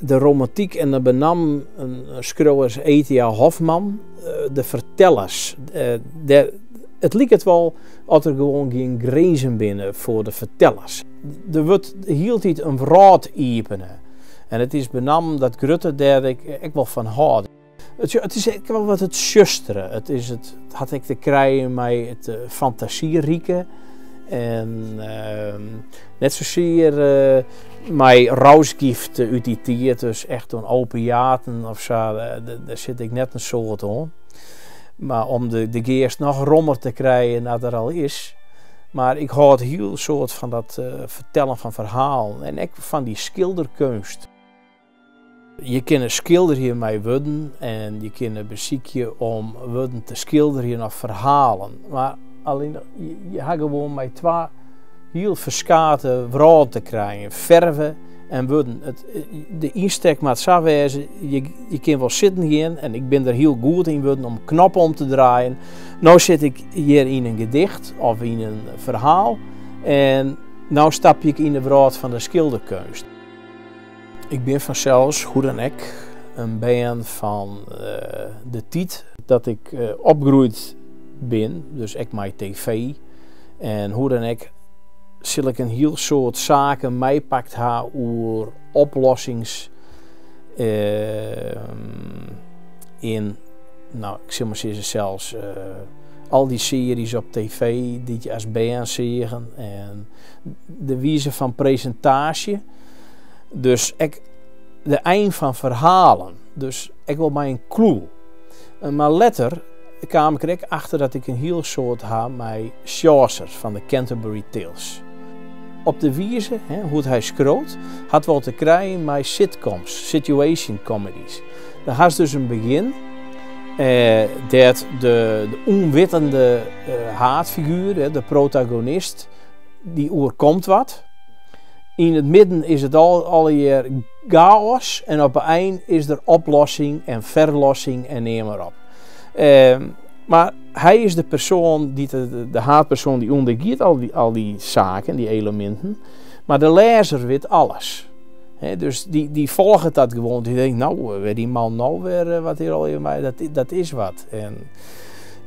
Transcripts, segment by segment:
de romantiek en de benam een schrijver als E.T.A. Hofman, de vertellers. Het lijkt het wel dat er gewoon geen grenzen binnen voor de vertellers. Er wordt hield iets een verhaal openen. En het is benam dat Grutte daar ik wel van houd. Het is wel wat het zusteren. Het had ik te krijgen met het fantasierieke. En net zozeer mijn rousgift uit die tijd, dus echt een opiaten of zo, daar zit ik net een soort aan. Maar om de geest nog rommer te krijgen dat er al is. Maar ik houd heel soort van dat vertellen van verhaal en ook van die schilderkunst. Je kan schilderen hiermee worden en je kan bezieken om worden te schilderen of verhalen. Maar alleen je hebt gewoon met twee heel verschillende verhalen te krijgen. Verven en worden. De insteek moet zo wezen, je kan wel zitten hier en ik ben er heel goed in worden om knoppen om te draaien. Nou zit ik hier in een gedicht of in een verhaal en nou stap ik in de wereld van de schilderkunst. Ik ben vanzelfs, hoe dan ik, een band van de tijd dat ik opgegroeid ben, dus ik mijn tv. En hoe dan ik, zal ik een heel soort zaken meepakt ha over oplossings in, nou ik zeg maar zelfs al die series op tv die je als band zeggen en de wijze van presentatie. Dus de eind van verhalen. Dus ik wil bij een clue. Maar later kwam ik er achter dat ik een heel soort had met Chaucer van de Canterbury Tales. Op de wijze, hoe hij schreeuwt, had wel te krijgen met sitcoms, situation comedies. Daar had dus een begin dat de onwitende haatfiguur, de protagonist, die oorkomt wat. In het midden is het al hier chaos en op het eind is er oplossing en verlossing en neem maar op. Maar hij is de persoon, de haatpersoon die ondergaat al die zaken, die elementen. Maar de lezer weet alles. Dus die volgt dat gewoon. Die denkt, nou, weer die man nou weer wat hier al in mij, dat is wat.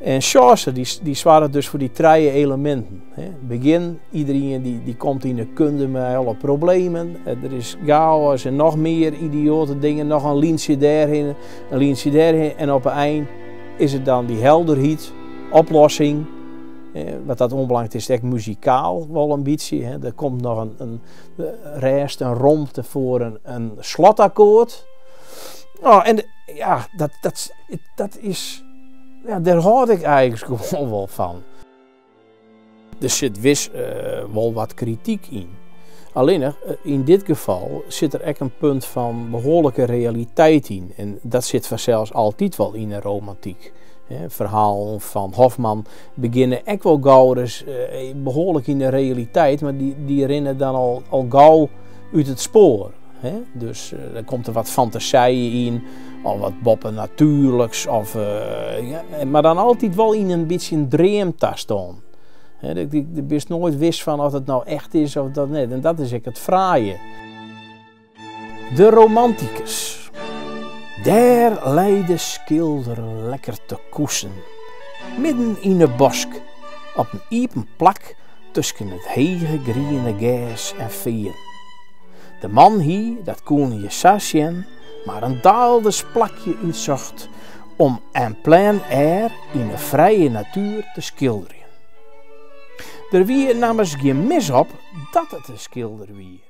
En Chaucer die zwaarde dus voor die drie elementen. Begin, iedereen die komt in de kunde met alle problemen. Er is chaos en nog meer idiote dingen. Nog een lientje daarheen, een lientje daarheen. En op het eind is het dan die helderheid, oplossing. Wat dat onbelangrijk is, echt muzikaal wel een beetje. Er komt nog een rest, een romte voor een slotakkoord. Oh, en ja, dat is... Ja, daar houd ik eigenlijk gewoon wel van. Er zit wel wat kritiek in. Alleen in dit geval zit er echt een punt van behoorlijke realiteit in. En dat zit vanzelfs altijd wel in de romantiek. Het verhaal van Hofman beginnen echt wel gauw behoorlijk in de realiteit, maar die rennen dan al gauw uit het spoor. Dus er komt er wat fantasieën in, of wat boppen natuurlijks, maar dan altijd wel in een beetje een dreamtast dan. Je bent nooit wist van of het nou echt is of dat niet. En dat is echt het fraaie. De romanticus. Daar lei de schilder lekker te koesen. Midden in de bosk, op een iepen plak tussen het hege griene gras en veen. De man hier, dat kon je sasjen, maar een daaldes plakje uitzocht om en plein air in de vrije natuur te schilderen. Er wie namens geen mis op dat het een schilder wie.